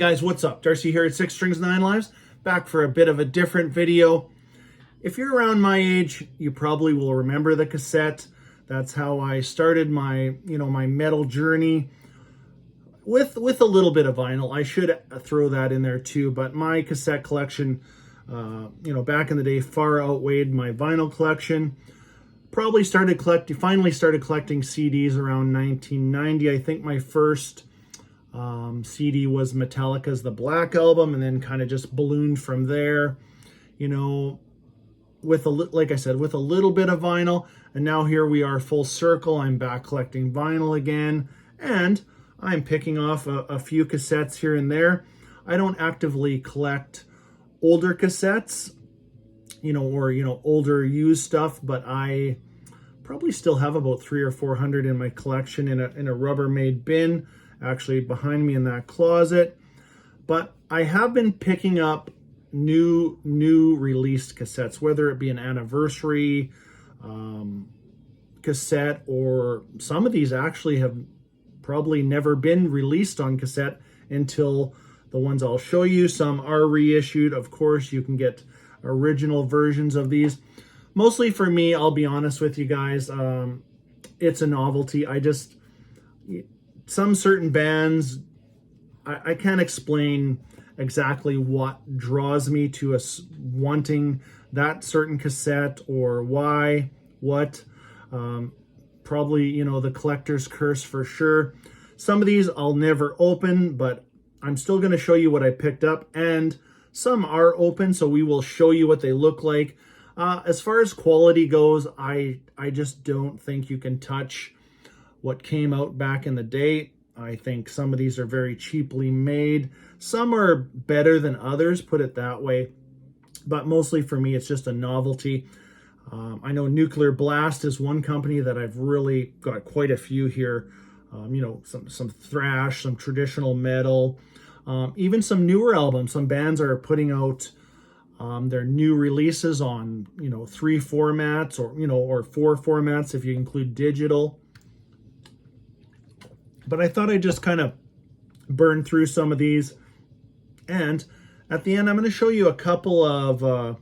Guys, what's up? Darcy here at 6 Strings 9 Lives, back for a bit of a different video. If you're around my age, you probably will remember the cassette. That's how I started my, my metal journey with a little bit of vinyl. I should throw that in there too, but my cassette collection, back in the day far outweighed my vinyl collection. Finally started collecting CDs around 1990. I think my first CD was Metallica's The Black Album, and then kind of just ballooned from there, like I said, with a little bit of vinyl. And now here we are full circle. I'm back collecting vinyl again, and I'm picking off a few cassettes here and there. I don't actively collect older cassettes, or older used stuff, but I probably still have about 300 or 400 in my collection in a Rubbermaid bin, actually behind me in that closet. But I have been picking up new released cassettes, whether it be an anniversary cassette, or some of these actually have probably never been released on cassette until the ones I'll show you. Some are reissued. Of course, you can get original versions of these. Mostly for me, I'll be honest with you guys, it's a novelty. Some certain bands, I can't explain exactly what draws me to wanting that certain cassette, or why, what. Probably, the collector's curse for sure. Some of these I'll never open, but I'm still going to show you what I picked up, and some are open, so we will show you what they look like. As far as quality goes, I just don't think you can touch what came out back in the day. I think some of these are very cheaply made. Some are better than others, put it that way. But mostly for me, it's just a novelty. I know Nuclear Blast is one company that I've really got quite a few here. Some thrash, some traditional metal, even some newer albums. Some bands are putting out their new releases on 3 formats, or 4 formats if you include digital. But I thought I'd just kind of burn through some of these, and at the end I'm going to show you a couple of a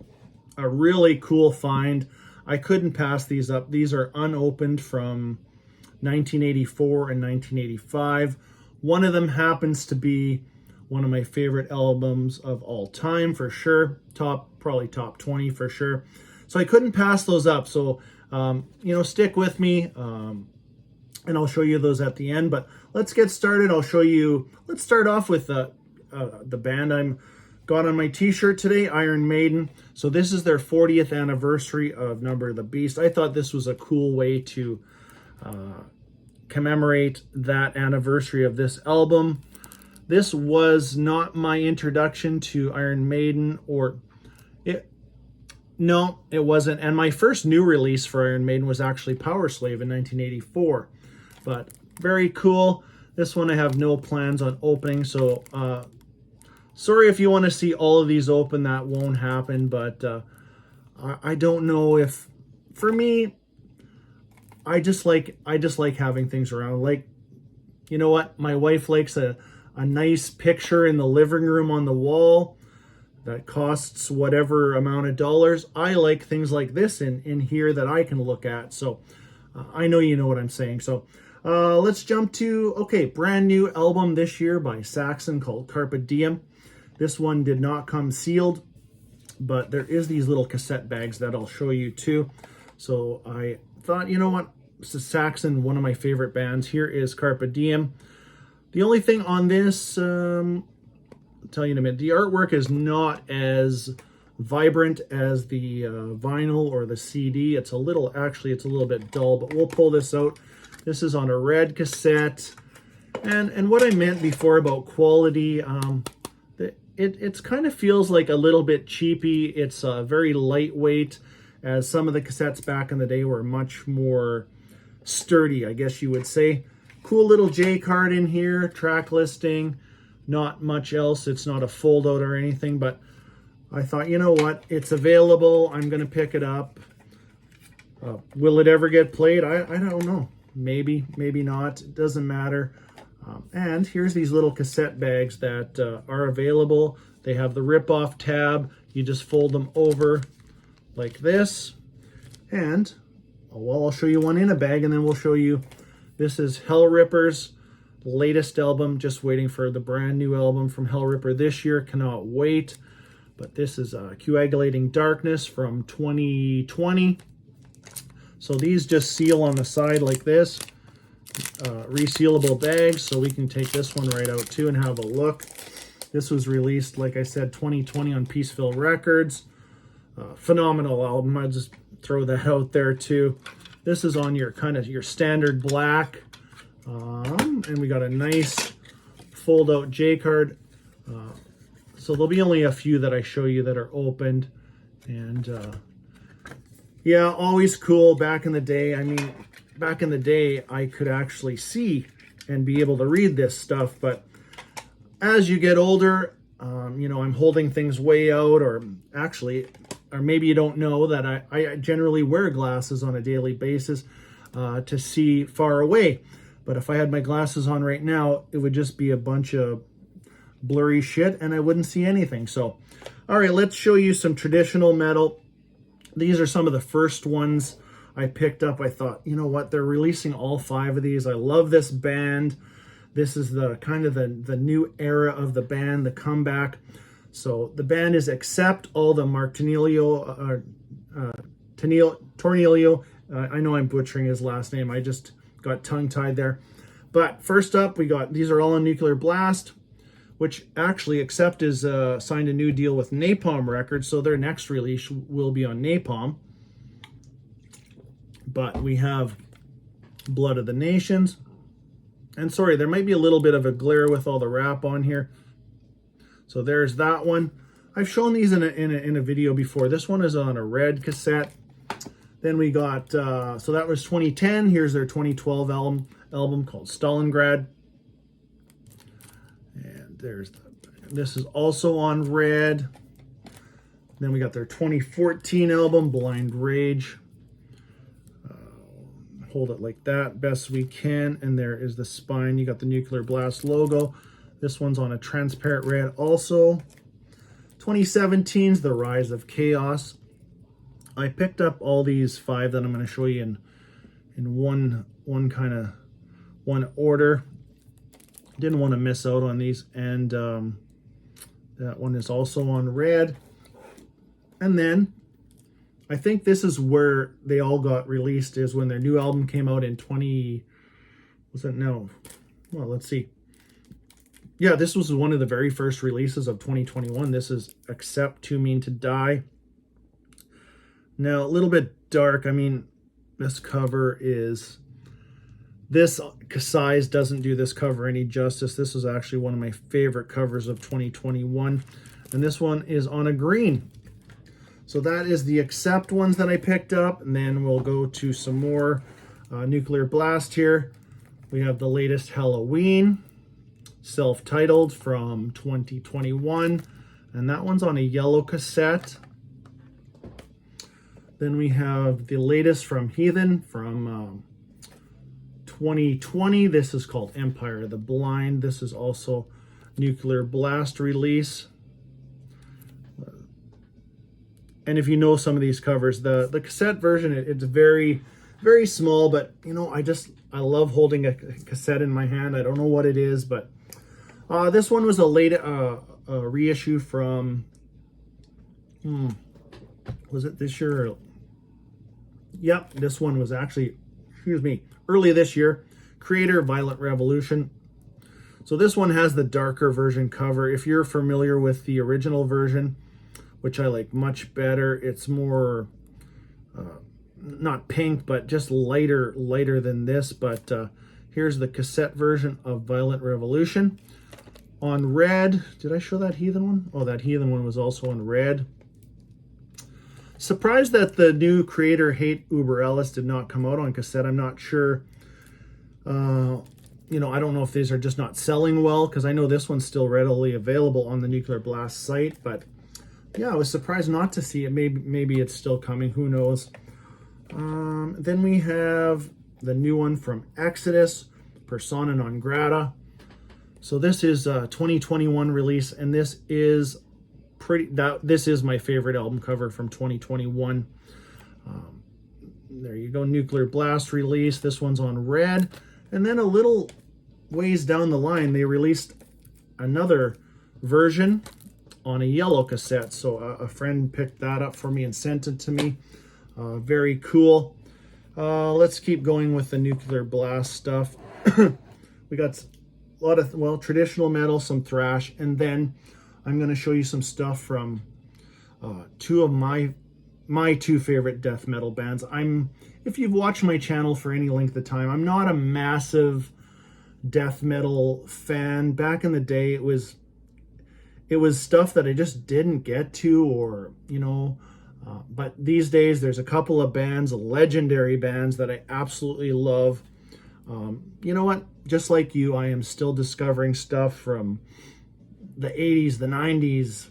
really cool find. I couldn't pass these up. These are unopened from 1984 and 1985. One of them happens to be one of my favorite albums of all time for sure. Probably top 20 for sure. So I couldn't pass those up. So, stick with me, and I'll show you those at the end. But let's get started. Let's start off with the band I'm got on my t-shirt today, Iron Maiden. So this is their 40th anniversary of Number of the Beast. I thought this was a cool way to commemorate that anniversary of this album. This was not my introduction to Iron Maiden, no, it wasn't. And my first new release for Iron Maiden was actually Power Slave in 1984. But very cool. This one I have no plans on opening, so sorry if you want to see all of these open, that won't happen. But I don't know if, for me, I just like having things around. Like, you know what? My wife likes a nice picture in the living room on the wall that costs whatever amount of dollars. I like things like this in here that I can look at. So I know you know what I'm saying. So let's jump to, brand new album this year by Saxon called Carpe Diem. This one did not come sealed, but there is these little cassette bags that I'll show you too. So I thought, you know what? This is Saxon, one of my favorite bands. Here is Carpe Diem. The only thing on this, I'll tell you in a minute, the artwork is not as vibrant as the vinyl or the CD. It's a little bit dull, but we'll pull this out. This is on a red cassette. And what I meant before about quality, it kind of feels like a little bit cheapy. It's very lightweight, as some of the cassettes back in the day were much more sturdy, I guess you would say. Cool little J card in here, track listing, not much else. It's not a fold out or anything, but I thought, you know what, it's available. I'm going to pick it up. Will it ever get played? I don't know. Maybe, maybe not. It doesn't matter. And here's these little cassette bags that are available. They have the rip-off tab. You just fold them over like this. And, well, I'll show you one in a bag, and then we'll show you, this is Hell Ripper's latest album. Just waiting for the brand new album from Hell Ripper this year. Cannot wait. But this is Coagulating Darkness from 2020. So these just seal on the side like this. Resealable bags, so we can take this one right out too and have a look. This was released, like I said, 2020 on Peaceville Records. Phenomenal album. I'll just throw that out there too. This is on your kind of your standard black. And we got a nice fold out J card. So there'll be only a few that I show you that are opened. And yeah, always cool. Back in the day, I mean, back in the day, I could actually see and be able to read this stuff. But as you get older, you know, I'm holding things way out, or maybe you don't know that I generally wear glasses on a daily basis to see far away. But if I had my glasses on right now, it would just be a bunch of blurry shit and I wouldn't see anything. So, all right, let's show you some traditional metal. These are some of the first ones I picked up. I thought, you know what, they're releasing all 5 of these. I love this band. This is the kind of the new era of the band, the comeback. So the band is Accept, all the Mark Tornilio. I know I'm butchering his last name. I just got tongue-tied there. But first up, we got, these are all on Nuclear Blast, which actually Accept is signed a new deal with Napalm Records, so their next release will be on Napalm. But we have Blood of the Nations. And sorry, there might be a little bit of a glare with all the wrap on here. So there's that one. I've shown these in a video before. This one is on a red cassette. Then we got, so that was 2010. Here's their 2012 album called Stalingrad. And there's this is also on red. Then we got their 2014 album, Blind Rage. Hold it like that best we can, and there is the spine. You got the Nuclear Blast logo. This one's on a transparent red also. 2017's The Rise of Chaos. I picked up all these 5 that I'm going to show you in one order. Didn't want to miss out on these, and that one is also on red. And then I think this is where they all got released, is when their new album came out in let's see. Yeah, this was one of the very first releases of 2021. This is Accept, Too Mean to Die. Now, a little bit dark. I mean, this cover is, this size doesn't do this cover any justice. This is actually one of my favorite covers of 2021. And this one is on a green. So that is the Accept ones that I picked up. And then we'll go to some more Nuclear Blast here. We have the latest Halloween, self-titled from 2021. And that one's on a yellow cassette. Then we have the latest from Heathen from 2020. This is called Empire of the Blind. This is also Nuclear Blast release. And if you know some of these covers, the cassette version, it's very, very small, but you know, I love holding a cassette in my hand. I don't know what it is, but this one was a reissue from, was it this year? Yep, this one was actually, early this year. Creator, Violent Revolution. So this one has the darker version cover. If you're familiar with the original version, which I like much better, it's more, not pink, but just lighter than this. But here's the cassette version of Violent Revolution. On red, did I show that Heathen one? Oh, that Heathen one was also on red. Surprised that the new Creator Hate Uber Ellis did not come out on cassette. I'm not sure. You know, I don't know if these are just not selling well, because I know this one's still readily available on the Nuclear Blast site. But yeah, I was surprised not to see it. Maybe it's still coming. Who knows? Then we have the new one from Exodus, Persona Non Grata. So this is a 2021 release, and this is this is my favorite album cover from 2021. There you go, Nuclear Blast release. This one's on red. And then a little ways down the line, they released another version on a yellow cassette. So a friend picked that up for me and sent it to me. Very cool. Let's keep going with the Nuclear Blast stuff. We got a lot of, well, traditional metal, some thrash, and then I'm going to show you some stuff from two of my two favorite death metal bands. If you've watched my channel for any length of time, I'm not a massive death metal fan. Back in the day, it was stuff that I just didn't get to, or but these days there's a couple of bands, legendary bands, that I absolutely love. You know what? Just like you, I am still discovering stuff from the 80s, the 90s,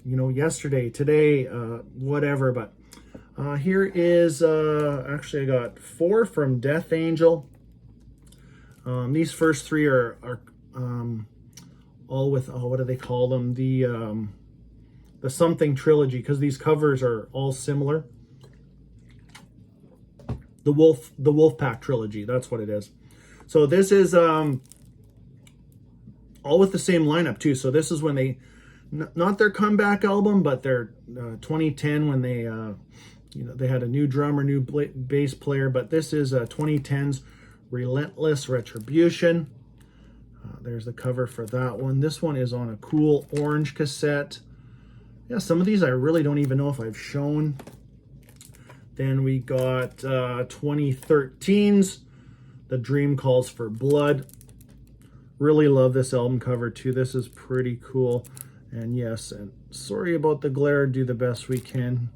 yesterday, today, whatever. But here is, actually I got 4 from Death Angel. These first 3 are all with, what do they call them? The something trilogy, because these covers are all similar. The Wolfpack trilogy, that's what it is. So this is all with the same lineup too. So this is when they, not their comeback album, but their 2010, when they they had a new drummer, new bass player. But this is 2010's Relentless Retribution. There's the cover for that one. This one is on a cool orange cassette. Yeah, some of these I really don't even know if I've shown. Then we got 2013's The Dream Calls for Blood. Really love this album cover too. This is pretty cool. And yes, and sorry about the glare, do the best we can.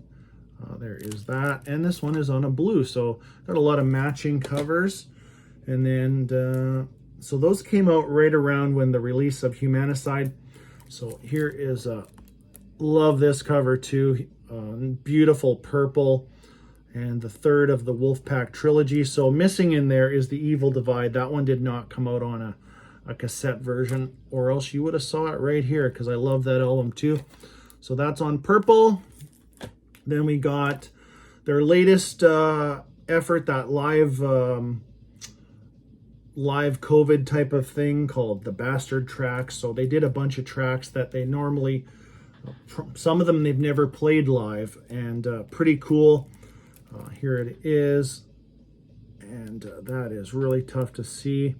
There is that. And this one is on a blue, so got a lot of matching covers. And then, so those came out right around when the release of Humanicide. So here is love this cover too. Beautiful purple. And the third of the Wolfpack trilogy. So missing in there is the Evil Divide. That one did not come out on a cassette version, or else you would have saw it right here, because I love that album too. So that's on purple. Then we got their latest effort, that live COVID type of thing called the Bastard Tracks. So they did a bunch of tracks that they normally, some of them they've never played live, and pretty cool. Here it is, and that is really tough to see,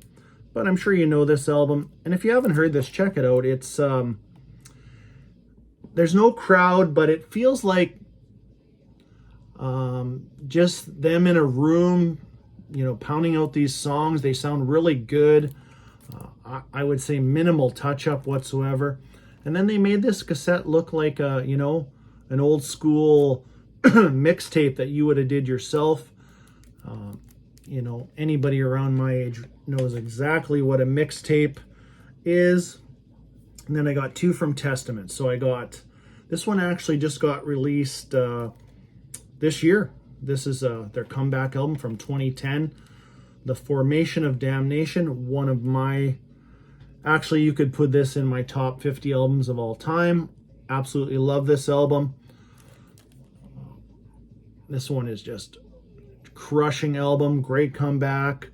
but I'm sure you know this album. And if you haven't heard this, check it out. It's there's no crowd, but it feels like just them in a room, pounding out these songs. They sound really good. I would say minimal touch-up whatsoever. And then they made this cassette look like an old school mixtape that you would have did yourself. Anybody around my age knows exactly what a mixtape is. And then I got 2 from Testament. So I got, this one actually just got released this year. This is their comeback album from 2010, The Formation of Damnation. One of my, actually you could put this in my top 50 albums of all time. Absolutely love this album. This one is just crushing album, great comeback.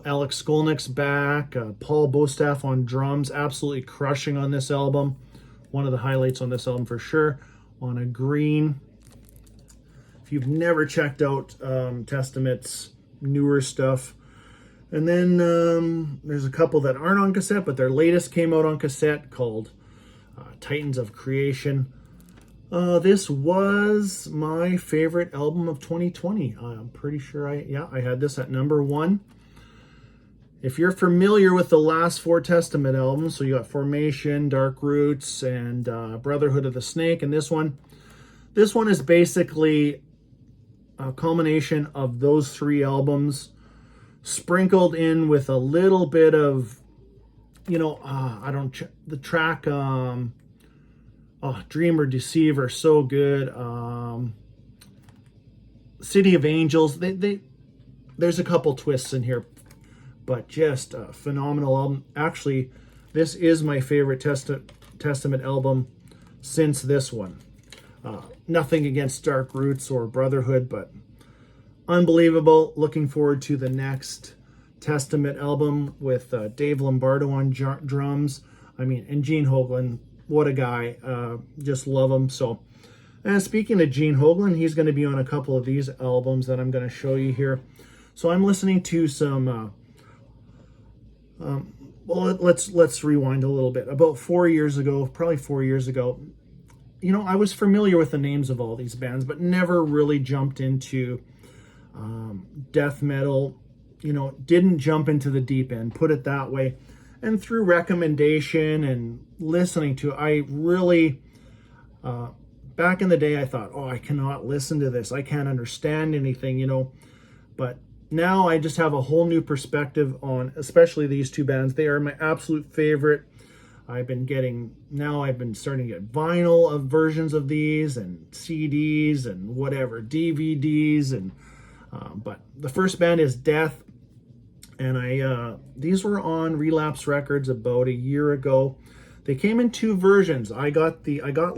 Alex Skolnick's back, Paul Bostaff on drums, absolutely crushing on this album. One of the highlights on this album for sure. On a green. If you've never checked out Testament's newer stuff. And then there's a couple that aren't on cassette, but their latest came out on cassette, called Titans of Creation. This was my favorite album of 2020. I'm pretty sure I had this at number 1. If you're familiar with the last 4 Testament albums, so you got Formation, Dark Roots, and Brotherhood of the Snake, and this one is basically a culmination of those 3 albums, sprinkled in with a little bit of, the track, Dreamer, Deceiver, so good. City of Angels, there's a couple twists in here, but just a phenomenal album. Actually, this is my favorite Testament album since this one. Nothing against Dark Roots or Brotherhood, but unbelievable. Looking forward to the next Testament album with Dave Lombardo on drums. I mean, and Gene Hoglan, what a guy. Just love him. So, and speaking of Gene Hoglan, he's going to be on a couple of these albums that I'm going to show you here. So I'm listening to some, well, let's rewind a little bit. About 4 years ago, probably 4 years ago, you know, I was familiar with the names of all these bands, but never really jumped into death metal, you know, didn't jump into the deep end, put it that way. And through recommendation and listening to, I really, back in the day, I thought, oh, I cannot listen to this. I can't understand anything, you know. But now I just have a whole new perspective on, especially these two bands. They are my absolute favorite. I've been starting to get vinyl of versions of these and CDs and whatever, DVDs. And but the first band is Death. And these were on Relapse Records about a year ago. They came in two versions. I got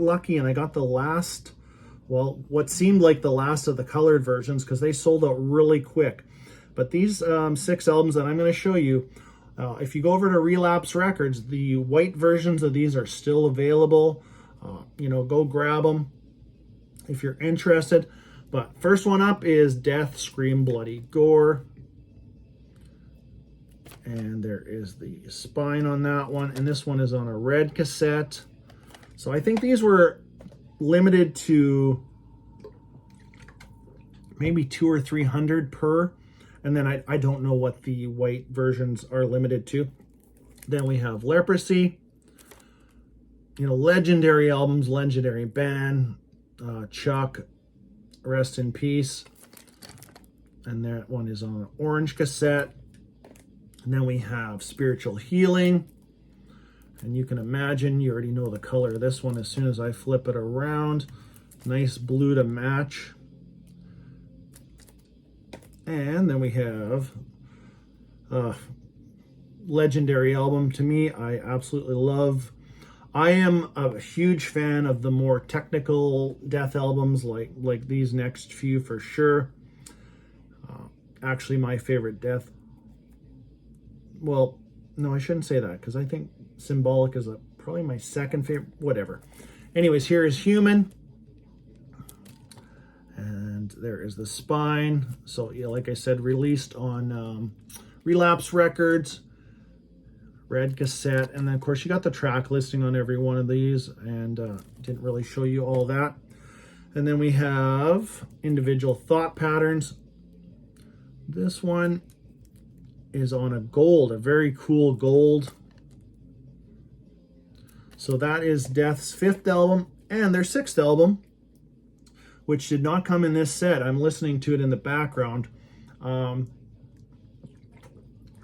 lucky and I got the last, well, what seemed like the last of the colored versions because they sold out really quick. But these 6 albums that I'm going to show you, if you go over to Relapse Records, the white versions of these are still available. You know, go grab them if you're interested. But first one up is Death, Scream, Bloody Gore. And there is the spine on that one. And this one is on a red cassette. So I think these were limited to maybe 200 or 300 per. And then I don't know what the white versions are limited to. Then we have Leprosy. You know, legendary albums, legendary band. Chuck, rest in peace. And that one is on an orange cassette. And then we have Spiritual Healing. And you can imagine, you already know the color of this one as soon as I flip it around. Nice blue to match. And then we have a legendary album to me. I absolutely love. I am a huge fan of the more technical death albums like these next few for sure. Actually, my favorite death. Well, no, I shouldn't say that because I think Symbolic is probably my second favorite. Whatever. Anyways, here is Human. And there is the spine. So, yeah, like I said, released on Relapse Records, red cassette. And then, of course, you got the track listing on every one of these. And didn't really show you all that. And then we have Individual Thought Patterns. This one is on a gold, a very cool gold. So that is Death's 5th album and their 6th album, which did not come in this set. I'm listening to it in the background.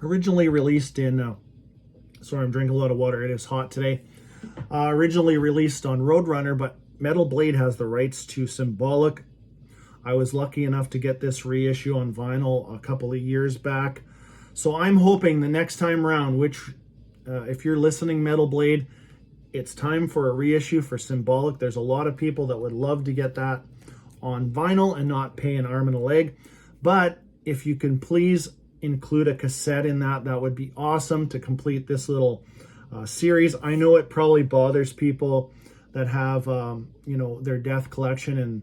Originally released in, sorry, I'm drinking a lot of water. It is hot today. Originally released on Roadrunner, but Metal Blade has the rights to Symbolic. I was lucky enough to get this reissue on vinyl a couple of years back. So I'm hoping the next time around, which if you're listening, Metal Blade, it's time for a reissue for Symbolic. There's a lot of people that would love to get that on vinyl and not pay an arm and a leg. But if you can please include a cassette in that, that would be awesome to complete this little series. I know it probably bothers people that have, you know, their death collection and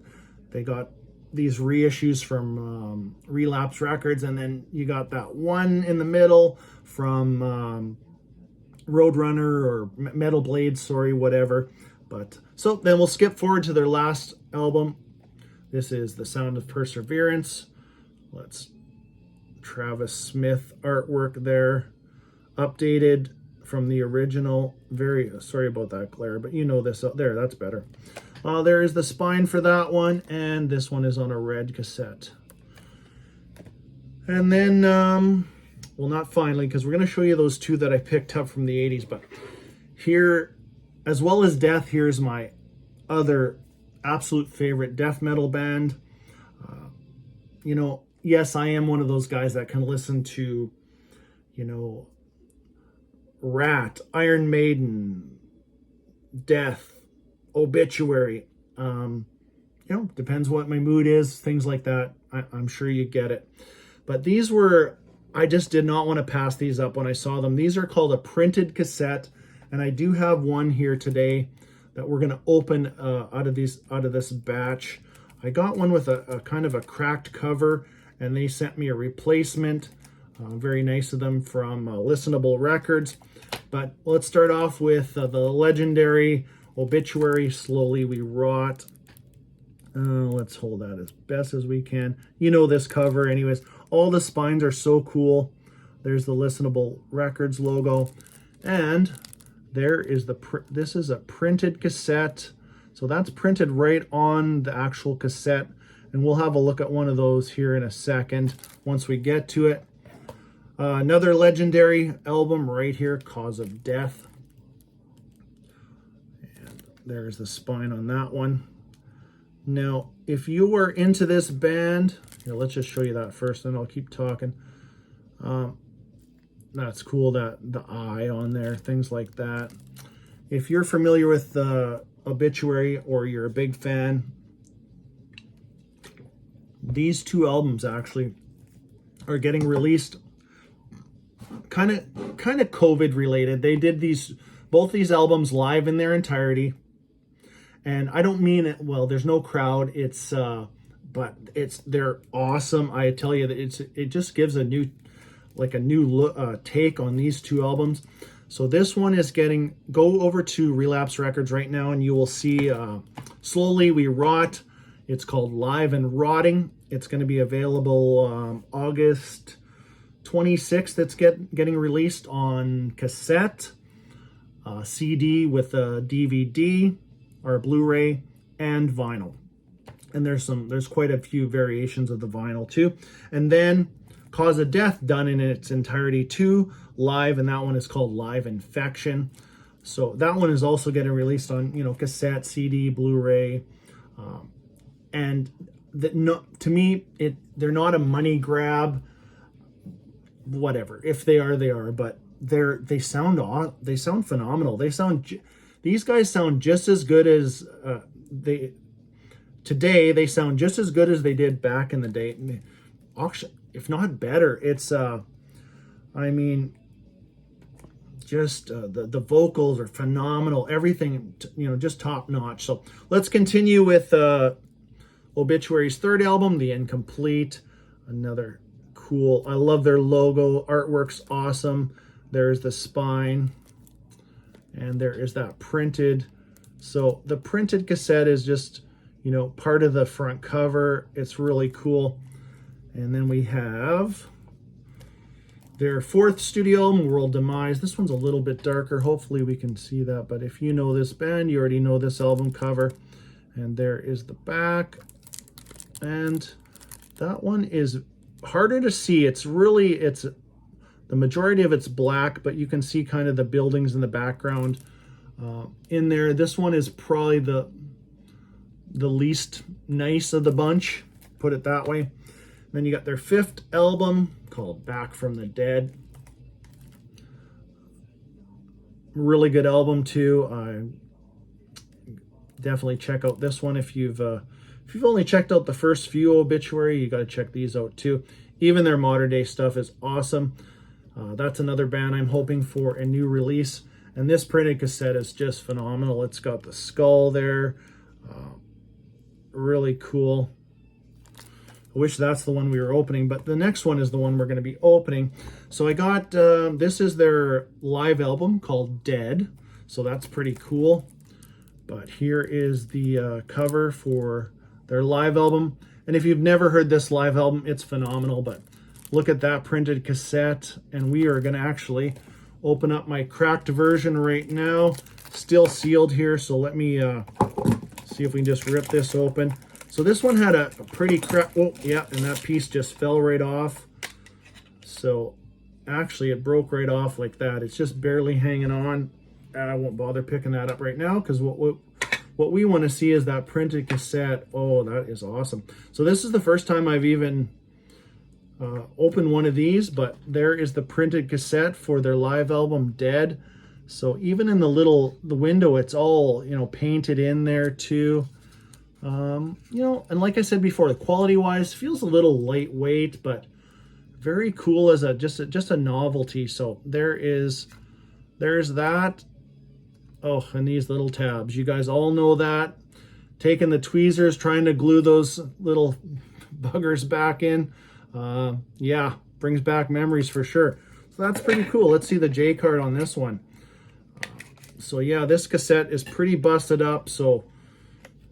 they got these reissues from Relapse Records, and then you got that one in the middle from Roadrunner or Metal Blade, sorry, whatever. But so then we'll skip forward to their last album. This is The Sound of Perseverance. Let's Travis Smith artwork there, updated from the original. Very sorry about that glare, but you know this there, that's better. There is the spine for that one, and this one is on a red cassette. And then, well, not finally, because we're going to show you those two that I picked up from the 80s, but here, as well as Death, here's my other absolute favorite death metal band. You know, yes, I am one of those guys that can listen to, you know, Rat, Iron Maiden, Death, Obituary. You know, depends what my mood is, things like that. I'm sure you get it. But these were, I just did not want to pass these up when I saw them. These are called a printed cassette, and I do have one here today that we're going to open out of this batch. I got one with a kind of a cracked cover, and they sent me a replacement. Very nice of them from Listenable Records. But let's start off with the legendary Obituary, Slowly We Rot. Let's hold that as best as we can. You know this cover anyways. All the spines are so cool. There's the Listenable Records logo. And there is this is a printed cassette. So that's printed right on the actual cassette. And we'll have a look at one of those here in a second once we get to it. Another legendary album right here, Cause of Death. And there's the spine on that one. Now, if you were into this band, here, let's just show you that first, and I'll keep talking. That's cool, that the eye on there, things like that. If you're familiar with the Obituary or you're a big fan, these two albums actually are getting released kind of COVID related. They did both these albums live in their entirety. And I don't mean it, well, there's no crowd. It's but they're awesome. I tell you that it just gives a new take on these two albums. So this one is go over to Relapse Records right now and you will see Slowly We Rot. It's called Live and Rotting. It's going to be available August 26th. It's getting released on cassette, CD with a DVD or a Blu-ray, and vinyl. And there's quite a few variations of the vinyl too. And then Cause of Death done in its entirety too, live, and that one is called Live Infection. So that one is also getting released on, you know, cassette, CD, Blu-ray, and to me, they're not a money grab. Whatever, if they are, they are. But they sound phenomenal. These guys sound just as good as today. They sound just as good as they did back in the day. If not better. It's I mean, just the vocals are phenomenal. Everything, you know, just top notch. So let's continue with Obituary's third album, The Incomplete. Another cool. I love their logo. Artwork's awesome. There's the spine, and there is that printed. So the printed cassette is just, you know, part of the front cover. It's really cool. And then we have their fourth studio album, World Demise. This one's a little bit darker. Hopefully we can see that. But if you know this band, you already know this album cover. And there is the back. And that one is harder to see. It's the majority of it's black, but you can see kind of the buildings in the background in there. This one is probably the least nice of the bunch, put it that way. Then you got their fifth album called Back from the Dead. Really good album too. Definitely check out this one if you've only checked out the first few Obituary. You got to check these out too. Even their modern day stuff is awesome. That's another band I'm hoping for a new release. And this printed cassette is just phenomenal. It's got the skull there. Really cool. I wish that's the one we were opening, but the next one is the one we're going to be opening. So I got, this is their live album called Dead. So that's pretty cool. But here is the cover for their live album. And if you've never heard this live album, it's phenomenal. But look at that printed cassette. And we are going to actually open up my cracked version right now. Still sealed here, so let me see if we can just rip this open. So this one had a pretty oh yeah, and that piece just fell right off. So actually it broke right off like that. It's just barely hanging on. And I won't bother picking that up right now because what we want to see is that printed cassette. Oh, that is awesome. So this is the first time I've even open one of these, but there is the printed cassette for their live album Dead. So even in the window, it's all, you know, painted in there too. You know, and like I said before, quality wise feels a little lightweight, but very cool as just a novelty. So there's that. Oh, and these little tabs, you guys all know that. Taking the tweezers, trying to glue those little buggers back in. Yeah, brings back memories for sure. So that's pretty cool. Let's see the J card on this one. So yeah, this cassette is pretty busted up, so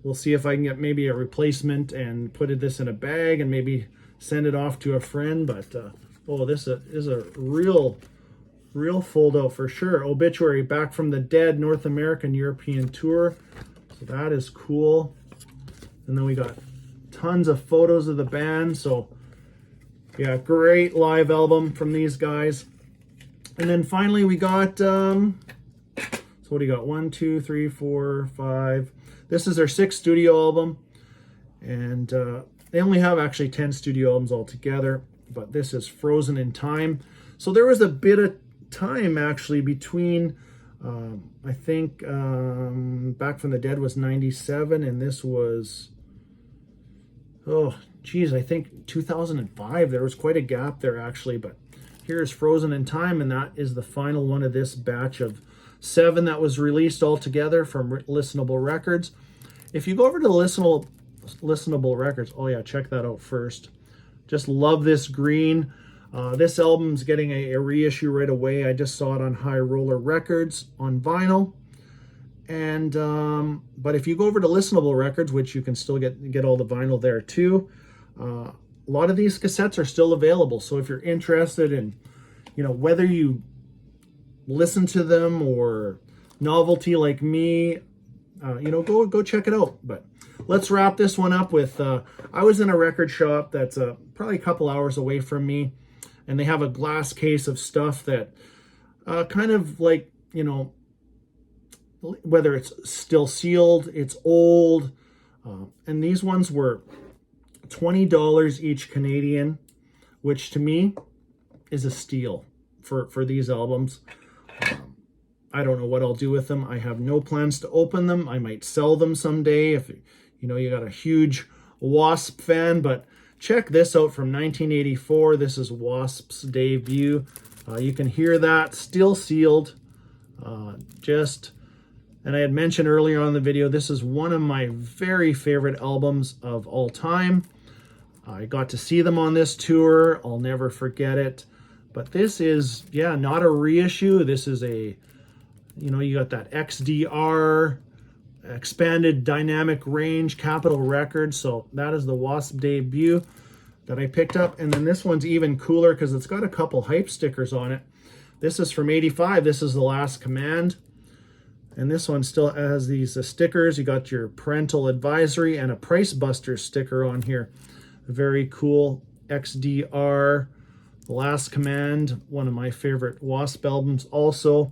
we'll see if I can get maybe a replacement and put this in a bag and maybe send it off to a friend. But oh, this is a real fold out for sure. Obituary, Back from the Dead, North American European tour. So that is cool. And then we got tons of photos of the band. So yeah, great live album from these guys. And then finally we got so what do you got? 1, 2, 3, 4, 5. This is their 6th studio album, and they only have actually 10 studio albums altogether, but this is Frozen in Time. So there was a bit of time actually between I think Back from the Dead was 97, and this was, oh geez, I think 2005. There was quite a gap there actually, but here's Frozen in Time, and that is the final one of this batch of 7 that was released altogether from Listenable Records. If you go over to Listenable Records, oh yeah, check that out first. Just love this green. This album's getting a reissue right away. I just saw it on High Roller Records on vinyl. And but if you go over to Listenable Records, which you can still get all the vinyl there too, a lot of these cassettes are still available. So if you're interested in, you know, whether you listen to them or novelty like me, you know, go check it out. But let's wrap this one up with I was in a record shop that's probably a couple hours away from me, and they have a glass case of stuff that kind of like, you know, whether it's still sealed, it's old, and these ones were $20 each Canadian, which to me is a steal for these albums. I don't know what I'll do with them. I have no plans to open them. I might sell them someday if, you know, you got a huge WASP fan. But check this out from 1984. This is WASP's debut. You can hear that, still sealed. And I had mentioned earlier on in the video, this is one of my very favorite albums of all time. I got to see them on this tour. I'll never forget it. But this is, yeah, not a reissue. This is a, you know, you got that XDR, expanded dynamic range, Capitol Records. So that is the WASP debut that I picked up. And then this one's even cooler because it's got a couple hype stickers on it. This is from 85. This is The Last Command. And this one still has these stickers. You got your parental advisory and a Price Buster sticker on here. Very cool. XDR. The Last Command, one of my favorite WASP albums also.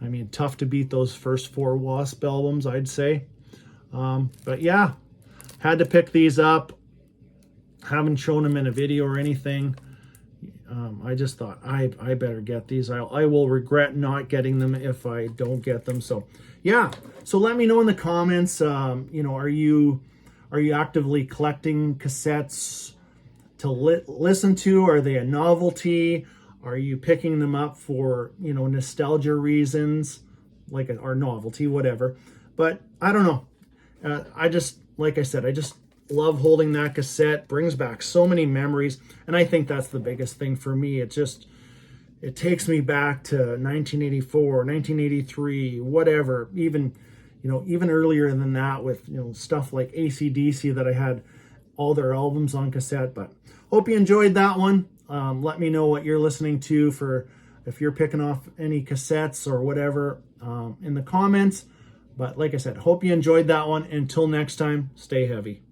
I mean, tough to beat those first 4 WASP albums, I'd say. But yeah, had to pick these up. Haven't shown them in a video or anything. I just thought I better get these. I will regret not getting them if I don't get them. So yeah, so let me know in the comments. You know, are you actively collecting cassettes to listen to? Are they a novelty? Are you picking them up for, you know, nostalgia reasons, or novelty, whatever? But I don't know. Like I said, I just love holding that cassette. Brings back so many memories, and I think that's the biggest thing for me. It takes me back to 1984, 1983, whatever. Even, you know, even earlier than that with, you know, stuff like AC/DC that I had all their albums on cassette. But hope you enjoyed that one. Let me know what you're listening to, for if you're picking off any cassettes or whatever in the comments. But like I said, hope you enjoyed that one. Until next time, stay heavy.